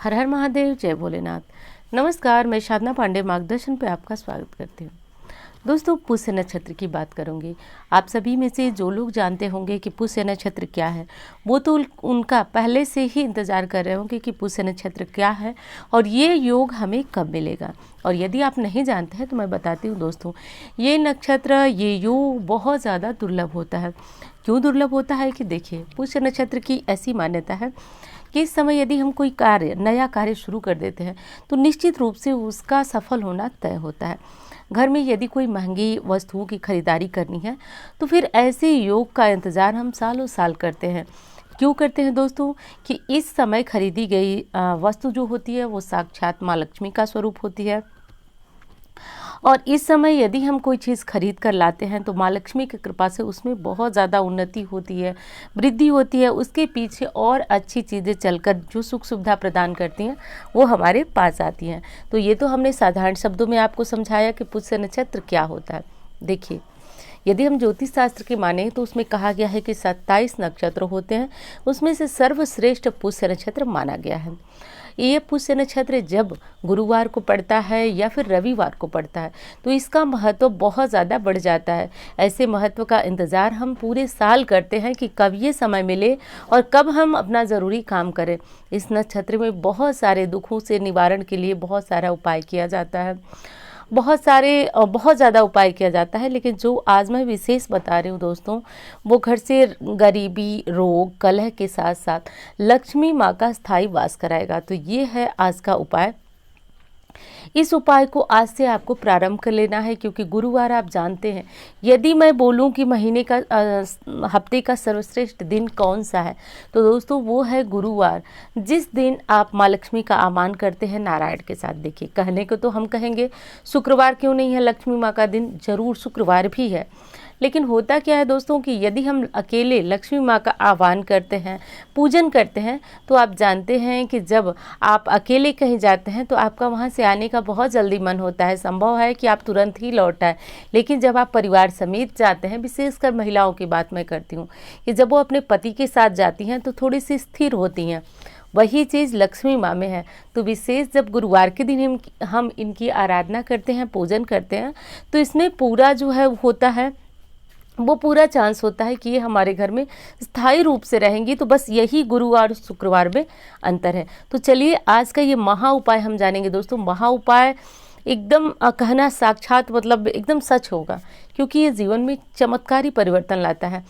हर हर महादेव, जय भोलेनाथ। नमस्कार, मैं साधना पांडे मार्गदर्शन पे आपका स्वागत करती हूँ। दोस्तों, पुष्य नक्षत्र की बात करूँगी। आप सभी में से जो लोग जानते होंगे कि पुष्य नक्षत्र क्या है, वो तो उनका पहले से ही इंतज़ार कर रहे होंगे कि पुष्य नक्षत्र क्या है और ये योग हमें कब मिलेगा। और यदि आप नहीं जानते हैं तो मैं बताती हूँ दोस्तों, ये नक्षत्र, ये योग बहुत ज़्यादा दुर्लभ होता है। क्यों दुर्लभ होता है कि देखिए, पुष्य नक्षत्र की ऐसी मान्यता है कि इस समय यदि हम कोई नया कार्य शुरू कर देते हैं तो निश्चित रूप से उसका सफल होना तय होता है। घर में यदि कोई महंगी वस्तुओं की खरीदारी करनी है तो फिर ऐसे योग का इंतज़ार हम सालों साल करते हैं। क्यों करते हैं दोस्तों? कि इस समय खरीदी गई वस्तु जो होती है वो साक्षात माँ लक्ष्मी का स्वरूप होती है। और इस समय यदि हम कोई चीज़ खरीद कर लाते हैं तो माँ लक्ष्मी की कृपा से उसमें बहुत ज़्यादा उन्नति होती है, वृद्धि होती है। उसके पीछे और अच्छी चीज़ें चलकर जो सुख सुविधा प्रदान करती हैं वो हमारे पास आती हैं। तो ये तो हमने साधारण शब्दों में आपको समझाया कि पुष्य नक्षत्र क्या होता है। देखिए, यदि हम ज्योतिष शास्त्र की माने तो उसमें कहा गया है कि 27 नक्षत्र होते हैं, उसमें से सर्वश्रेष्ठ पुष्य नक्षत्र माना गया है। ये पुष्य नक्षत्र जब गुरुवार को पड़ता है या फिर रविवार को पड़ता है तो इसका महत्व बहुत ज़्यादा बढ़ जाता है। ऐसे महत्व का इंतज़ार हम पूरे साल करते हैं कि कब ये समय मिले और कब हम अपना ज़रूरी काम करें। इस नक्षत्र में बहुत सारे दुखों से निवारण के लिए बहुत सारा उपाय किया जाता है, बहुत ज़्यादा उपाय किया जाता है। लेकिन जो आज मैं विशेष बता रही हूँ दोस्तों, वो घर से गरीबी, रोग, कलह के साथ साथ लक्ष्मी माँ का स्थायी वास कराएगा। तो ये है आज का उपाय। इस उपाय को आज से आपको प्रारंभ कर लेना है, क्योंकि गुरुवार आप जानते हैं, यदि मैं बोलूं कि महीने का हफ्ते का सर्वश्रेष्ठ दिन कौन सा है तो दोस्तों वो है गुरुवार, जिस दिन आप माँ लक्ष्मी का आह्वान करते हैं नारायण के साथ। देखिए, कहने को तो हम कहेंगे शुक्रवार क्यों नहीं है लक्ष्मी माँ का दिन, जरूर शुक्रवार भी है। लेकिन होता क्या है दोस्तों कि यदि हम अकेले लक्ष्मी माँ का आह्वान करते हैं, पूजन करते हैं, तो आप जानते हैं कि जब आप अकेले कहीं जाते हैं तो आपका वहाँ से आने का बहुत जल्दी मन होता है, संभव है कि आप तुरंत ही लौट आए। लेकिन जब आप परिवार समेत जाते हैं, विशेषकर महिलाओं की बात मैं करती हूँ, कि जब वो अपने पति के साथ जाती हैं तो थोड़ी सी स्थिर होती हैं। वही चीज़ लक्ष्मी माँ में है। तो विशेष जब गुरुवार के दिन हम इनकी आराधना करते हैं, पूजन करते हैं, तो इसमें पूरा जो है होता है, वो पूरा चांस होता है कि ये हमारे घर में स्थायी रूप से रहेंगी। तो बस यही गुरुवार और शुक्रवार में अंतर है। तो चलिए आज का ये महा उपाय हम जानेंगे दोस्तों। महा उपाय एकदम कहना साक्षात मतलब एकदम सच होगा, क्योंकि ये जीवन में चमत्कारी परिवर्तन लाता है।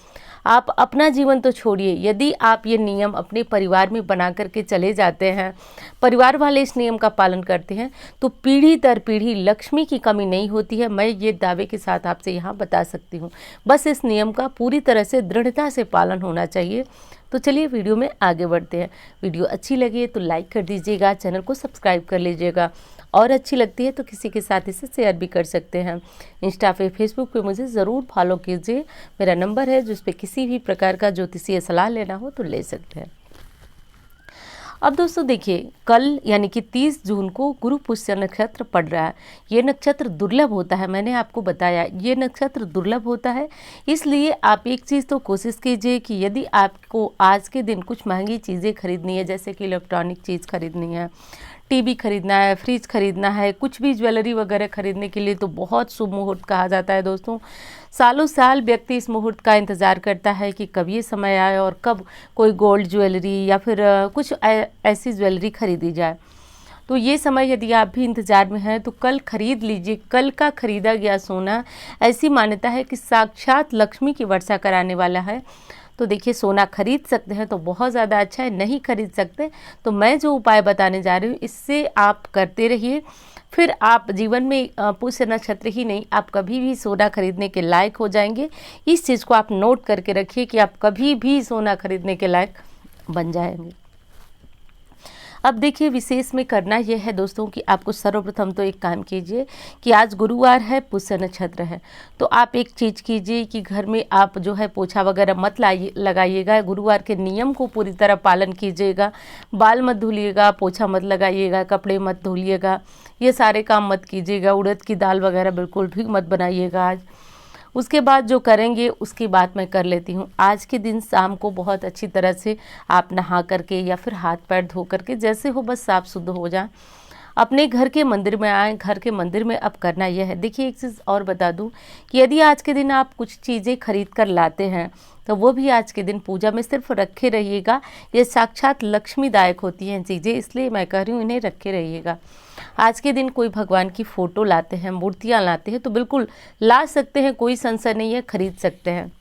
आप अपना जीवन तो छोड़िए, यदि आप ये नियम अपने परिवार में बना करके चले जाते हैं, परिवार वाले इस नियम का पालन करते हैं, तो पीढ़ी दर पीढ़ी लक्ष्मी की कमी नहीं होती है। मैं ये दावे के साथ आपसे यहाँ बता सकती हूँ। बस इस नियम का पूरी तरह से दृढ़ता से पालन होना चाहिए। तो चलिए वीडियो में आगे बढ़ते हैं। वीडियो अच्छी लगी तो लाइक कर दीजिएगा, चैनल को सब्सक्राइब कर लीजिएगा, और अच्छी लगती है तो किसी के साथ इसे शेयर भी कर सकते हैं। इंस्टा पे, फेसबुक पे मुझे ज़रूर फॉलो कीजिए। मेरा नंबर है जिस पे किसी भी प्रकार का ज्योतिषीय सलाह लेना हो तो ले सकते हैं। अब दोस्तों देखिए, कल यानी कि 30 जून को गुरु पुष्य नक्षत्र पड़ रहा है। ये नक्षत्र दुर्लभ होता है, मैंने आपको बताया ये नक्षत्र दुर्लभ होता है। इसलिए आप एक चीज़ तो कोशिश कीजिए कि यदि आपको आज के दिन कुछ महंगी चीज़ें खरीदनी है, जैसे कि इलेक्ट्रॉनिक चीज़ खरीदनी है, टीवी खरीदना है, फ्रिज खरीदना है, कुछ भी ज्वेलरी वगैरह खरीदने के लिए तो बहुत शुभ मुहूर्त कहा जाता है दोस्तों। सालों साल व्यक्ति इस मुहूर्त का इंतज़ार करता है कि कब ये समय आए और कब कोई गोल्ड ज्वेलरी या फिर कुछ ऐसी ज्वेलरी खरीदी जाए। तो ये समय यदि आप भी इंतज़ार में हैं तो कल खरीद लीजिए। कल का खरीदा गया सोना, ऐसी मान्यता है कि साक्षात लक्ष्मी की वर्षा कराने वाला है। तो देखिए, सोना खरीद सकते हैं तो बहुत ज़्यादा अच्छा है, नहीं खरीद सकते तो मैं जो उपाय बताने जा रही हूँ इससे आप करते रहिए। फिर आप जीवन में पुष्य नक्षत्र ही नहीं, आप कभी भी सोना खरीदने के लायक हो जाएंगे। इस चीज़ को आप नोट करके रखिए कि आप कभी भी सोना खरीदने के लायक बन जाएंगे। अब देखिए, विशेष में करना यह है दोस्तों कि आपको सर्वप्रथम तो एक काम कीजिए कि आज गुरुवार है, पुष्य नक्षत्र है, तो आप एक चीज़ कीजिए कि घर में आप जो है पोछा वगैरह मत लगाइएगा। गुरुवार के नियम को पूरी तरह पालन कीजिएगा। बाल मत धुलिएगा, पोछा मत लगाइएगा, कपड़े मत धुलिएगा, ये सारे काम मत कीजिएगा। उड़द की दाल वगैरह बिल्कुल भी मत बनाइएगा आज। उसके बाद जो करेंगे उसकी बात मैं कर लेती हूँ। आज के दिन शाम को बहुत अच्छी तरह से आप नहा करके या फिर हाथ पैर धो करके जैसे हो बस साफ शुद्ध हो जाए, अपने घर के मंदिर में आएँ। घर के मंदिर में अब करना यह है, देखिए एक चीज़ और बता दूं कि यदि आज के दिन आप कुछ चीज़ें खरीद कर लाते हैं तो वो भी आज के दिन पूजा में सिर्फ रखे रहिएगा। ये साक्षात लक्ष्मीदायक होती हैं चीज़ें, इसलिए मैं कह रही हूँ इन्हें रखे रहिएगा। आज के दिन कोई भगवान की फ़ोटो लाते हैं, मूर्तियाँ लाते हैं तो बिल्कुल ला सकते हैं, कोई संशय नहीं है, खरीद सकते हैं।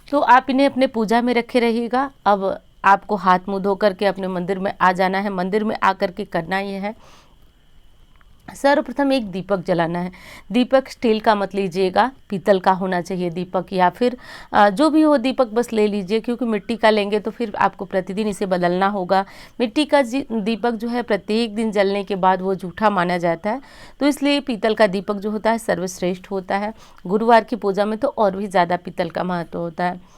तो आप इन्हें अपने पूजा में रखे रहिएगा। अब आपको हाथ मुँह धो करके अपने मंदिर में आ जाना है। मंदिर में आकर के करना ये है, सर्वप्रथम एक दीपक जलाना है। दीपक स्टील का मत लीजिएगा, पीतल का होना चाहिए दीपक, या फिर जो भी हो दीपक बस ले लीजिए, क्योंकि मिट्टी का लेंगे तो फिर आपको प्रतिदिन इसे बदलना होगा। मिट्टी का दीपक जो है प्रत्येक दिन जलने के बाद वो जूठा माना जाता है, तो इसलिए पीतल का दीपक जो होता है सर्वश्रेष्ठ होता है। गुरुवार की पूजा में तो और भी ज़्यादा पीतल का महत्व होता है,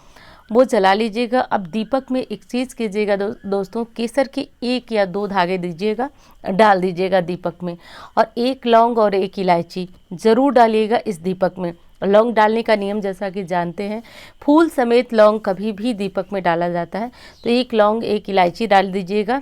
वो जला लीजिएगा। अब दीपक में एक चीज़ कीजिएगा दोस्तों, केसर के 1 या 2 धागे दीजिएगा, डाल दीजिएगा दीपक में, और 1 लौंग और 1 इलायची ज़रूर डालिएगा इस दीपक में। लौंग डालने का नियम जैसा कि जानते हैं, फूल समेत लौंग कभी भी दीपक में डाला जाता है, तो 1 लौंग 1 इलायची डाल दीजिएगा।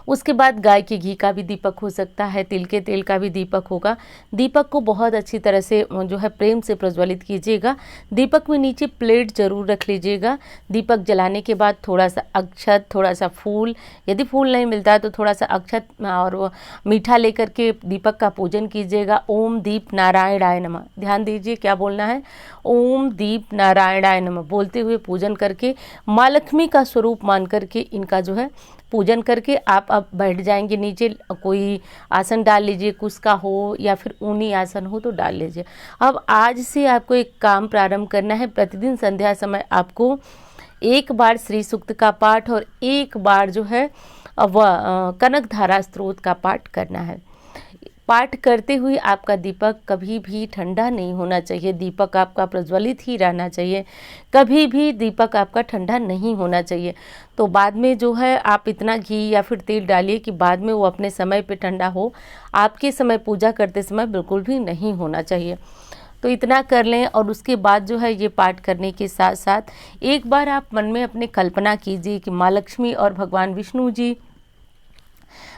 उसके बाद गाय के घी का भी दीपक हो सकता है, तिल के तेल का भी दीपक होगा। दीपक को बहुत अच्छी तरह से जो है प्रेम से प्रज्वलित कीजिएगा। दीपक में नीचे प्लेट जरूर रख लीजिएगा। दीपक जलाने के बाद थोड़ा सा अक्षत, थोड़ा सा फूल, यदि फूल नहीं मिलता है तो थोड़ा सा अक्षत और मीठा लेकर के दीपक का पूजन कीजिएगा। ओम दीप नारायणाय नमः, ध्यान दीजिए क्या बोलना है, ओम दीप नारायणाय नमः बोलते हुए पूजन करके माँ लक्ष्मी का स्वरूप मान करके इनका जो है पूजन करके आप अब बैठ जाएंगे। नीचे कोई आसन डाल लीजिए, कुश का हो या फिर ऊनी आसन हो तो डाल लीजिए। अब आज से आपको एक काम प्रारंभ करना है। प्रतिदिन संध्या समय आपको 1 बार श्री सूक्त का पाठ और 1 बार जो है वह कनकधारा स्तोत्र का पाठ करना है। पाठ करते हुए आपका दीपक कभी भी ठंडा नहीं होना चाहिए, दीपक आपका प्रज्वलित ही रहना चाहिए, कभी भी दीपक आपका ठंडा नहीं होना चाहिए। तो बाद में जो है आप इतना घी या फिर तेल डालिए कि बाद में वो अपने समय पे ठंडा हो, आपके समय पूजा करते समय बिल्कुल भी नहीं होना चाहिए। तो इतना कर लें, और उसके बाद जो है ये पाठ करने के साथ साथ एक बार आप मन में अपने कल्पना कीजिए कि माँ लक्ष्मी और भगवान विष्णु जी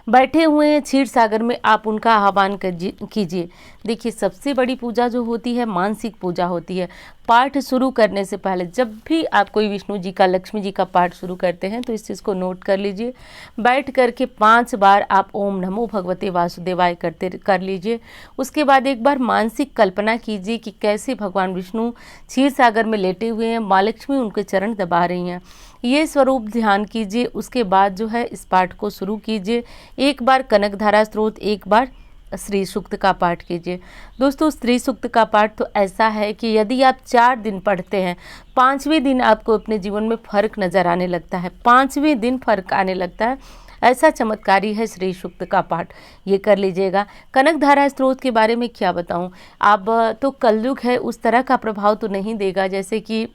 बैठे हुए हैं क्षीर सागर में, आप उनका आह्वान कीजिए। देखिए सबसे बड़ी पूजा जो होती है मानसिक पूजा होती है। पाठ शुरू करने से पहले जब भी आप कोई विष्णु जी का, लक्ष्मी जी का पाठ शुरू करते हैं तो इस चीज़ को नोट कर लीजिए। बैठ करके 5 बार आप ओम नमो भगवते वासुदेवाय कर लीजिए। उसके बाद एक बार मानसिक कल्पना कीजिए कि कैसे भगवान विष्णु क्षीर सागर में लेटे हुए हैं, माँ लक्ष्मी उनके चरण दबा रही हैं, ये स्वरूप ध्यान कीजिए। उसके बाद जो है इस पाठ को शुरू कीजिए। 1 बार कनकधारा स्तोत्र, 1 बार श्री सूक्त का पाठ कीजिए। दोस्तों श्री सूक्त का पाठ तो ऐसा है कि यदि आप 4 दिन पढ़ते हैं, 5वें दिन आपको अपने जीवन में फर्क नज़र आने लगता है, 5वें दिन फर्क आने लगता है। ऐसा चमत्कारी है श्री सूक्त का पाठ, ये कर लीजिएगा। कनकधारा स्तोत्र के बारे में क्या बताऊं, अब तो कलयुग है, उस तरह का प्रभाव तो नहीं देगा जैसे कि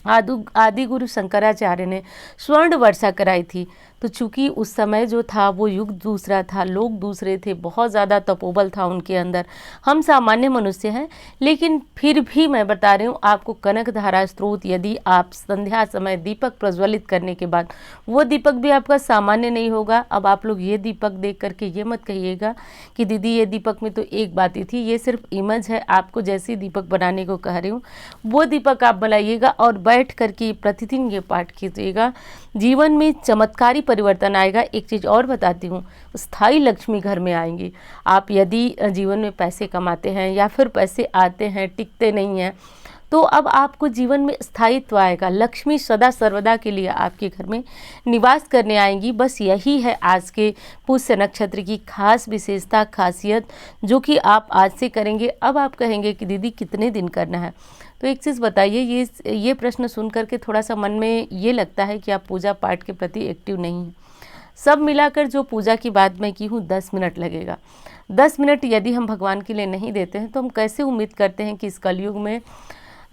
आदि गुरु शंकराचार्य ने स्वर्ण वर्षा कराई थी। तो चूंकि उस समय जो था वो युग दूसरा था, लोग दूसरे थे, बहुत ज़्यादा तपोबल था उनके अंदर। हम सामान्य मनुष्य हैं, लेकिन फिर भी मैं बता रही हूँ आपको कनकधारा स्तोत्र यदि आप संध्या समय दीपक प्रज्वलित करने के बाद, वो दीपक भी आपका सामान्य नहीं होगा। अब आप लोग ये दीपक देख करके ये मत कहिएगा कि दीदी ये दीपक में तो एक बात ही थी, ये सिर्फ इमेज है, आपको जैसी दीपक बनाने को कह रही हूँ वो दीपक आप बनाइएगा और बैठ करके प्रतिदिन ये पाठ कीजिएगा। जीवन में चमत्कारी परिवर्तन आएगा। एक चीज़ और बताती हूँ, स्थायी लक्ष्मी घर में आएंगी। आप यदि जीवन में पैसे कमाते हैं या फिर पैसे आते हैं टिकते नहीं हैं, तो अब आपको जीवन में स्थायित्व आएगा। लक्ष्मी सदा सर्वदा के लिए आपके घर में निवास करने आएंगी। बस यही है आज के पुष्य नक्षत्र की खास विशेषता, खासियत, जो कि आप आज से करेंगे। अब आप कहेंगे कि दीदी कितने दिन करना है, तो एक चीज़ बताइए, ये प्रश्न सुन करके थोड़ा सा मन में ये लगता है कि आप पूजा पाठ के प्रति एक्टिव नहीं हैं। सब मिलाकर जो पूजा की बात मैं की हूँ 10 मिनट लगेगा। 10 मिनट यदि हम भगवान के लिए नहीं देते हैं तो हम कैसे उम्मीद करते हैं कि इस कलयुग में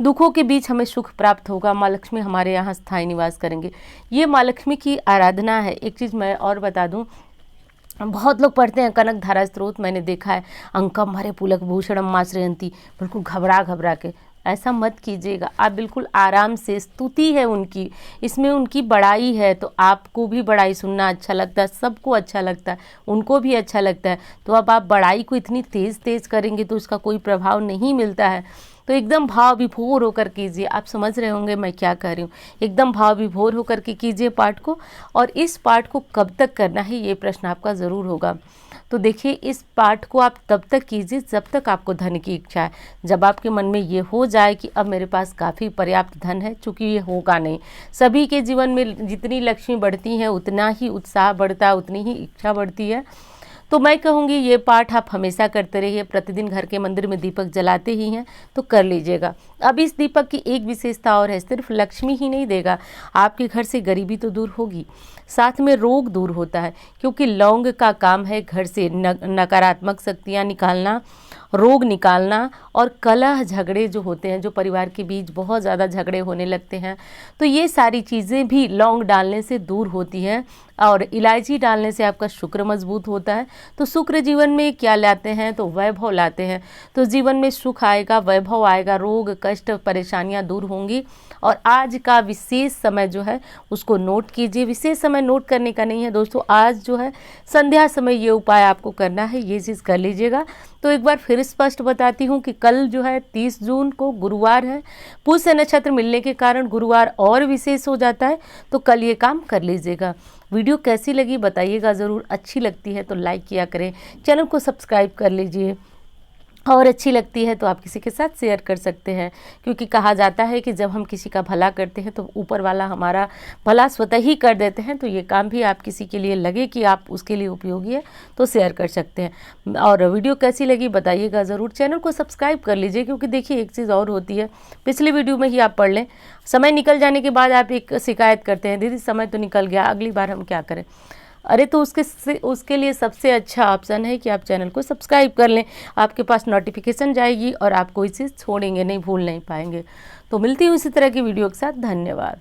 दुखों के बीच हमें सुख प्राप्त होगा, माँ लक्ष्मी हमारे यहाँ स्थायी निवास करेंगे। ये माँ लक्ष्मी की आराधना है। एक चीज़ मैं और बता दूँ, बहुत लोग पढ़ते हैं कनक धारा स्त्रोत, मैंने देखा है अंकम हरे पुलक भूषणम माश्रयंती, बिल्कुल घबरा घबरा के। ऐसा मत कीजिएगा, आप बिल्कुल आराम से, स्तुति है उनकी, इसमें उनकी बड़ाई है, तो आपको भी बड़ाई सुनना अच्छा लगता है, सबको अच्छा लगता है, उनको भी अच्छा लगता है। तो अब आप बड़ाई को इतनी तेज़ तेज़ करेंगे तो उसका कोई प्रभाव नहीं मिलता है। तो एकदम भाव विभोर होकर कीजिए। आप समझ रहे होंगे मैं क्या कह रही हूँ, एकदम भाव विभोर होकर के कीजिए पाठ को। और इस पाठ को कब तक करना है, ये प्रश्न आपका ज़रूर होगा। तो देखिए, इस पाठ को आप तब तक कीजिए जब तक आपको धन की इच्छा है। जब आपके मन में ये हो जाए कि अब मेरे पास काफ़ी पर्याप्त धन है, चूँकि ये होगा नहीं, सभी के जीवन में जितनी लक्ष्मी बढ़ती है उतना ही उत्साह बढ़ता है, उतनी ही इच्छा बढ़ती है। तो मैं कहूँगी ये पाठ आप हमेशा करते रहिए। प्रतिदिन घर के मंदिर में दीपक जलाते ही हैं तो कर लीजिएगा। अब इस दीपक की एक विशेषता और है, सिर्फ लक्ष्मी ही नहीं देगा, आपके घर से गरीबी तो दूर होगी, साथ में रोग दूर होता है, क्योंकि लौंग का काम है घर से नकारात्मक शक्तियाँ निकालना, रोग निकालना और कलह झगड़े जो होते हैं, जो परिवार के बीच बहुत ज़्यादा झगड़े होने लगते हैं, तो ये सारी चीज़ें भी लौंग डालने से दूर होती हैं। और इलायची डालने से आपका शुक्र मजबूत होता है। तो शुक्र जीवन में क्या लाते हैं, तो वैभव लाते हैं। तो जीवन में सुख आएगा, वैभव आएगा, रोग कष्ट परेशानियां दूर होंगी। और आज का विशेष समय जो है उसको नोट कीजिए। विशेष समय नोट करने का नहीं है दोस्तों, आज जो है संध्या समय ये उपाय आपको करना है, ये चीज़ कर लीजिएगा। तो एक बार फिर स्पष्ट बताती हूँ कि कल जो है 30 जून को गुरुवार है, पुष्य नक्षत्र मिलने के कारण गुरुवार और विशेष हो जाता है। तो कल ये काम कर लीजिएगा। वीडियो कैसी लगी बताइएगा ज़रूर, अच्छी लगती है तो लाइक किया करें, चैनल को सब्सक्राइब कर लीजिए, और अच्छी लगती है तो आप किसी के साथ शेयर कर सकते हैं। क्योंकि कहा जाता है कि जब हम किसी का भला करते हैं तो ऊपर वाला हमारा भला स्वतः ही कर देते हैं। तो ये काम भी आप किसी के लिए लगे कि आप उसके लिए उपयोगी है तो शेयर कर सकते हैं। और वीडियो कैसी लगी बताइएगा ज़रूर, चैनल को सब्सक्राइब कर लीजिए। क्योंकि देखिए एक चीज़ और होती है, पिछली वीडियो में ही आप पढ़ लें, समय निकल जाने के बाद आप एक शिकायत करते हैं, दीदी समय तो निकल गया, अगली बार हम क्या करें। अरे तो उसके लिए सबसे अच्छा ऑप्शन है कि आप चैनल को सब्सक्राइब कर लें, आपके पास नोटिफिकेशन जाएगी और आप कोई चीज़ छोड़ेंगे नहीं, भूल नहीं पाएंगे। तो मिलती हूँ इसी तरह की वीडियो के साथ। धन्यवाद।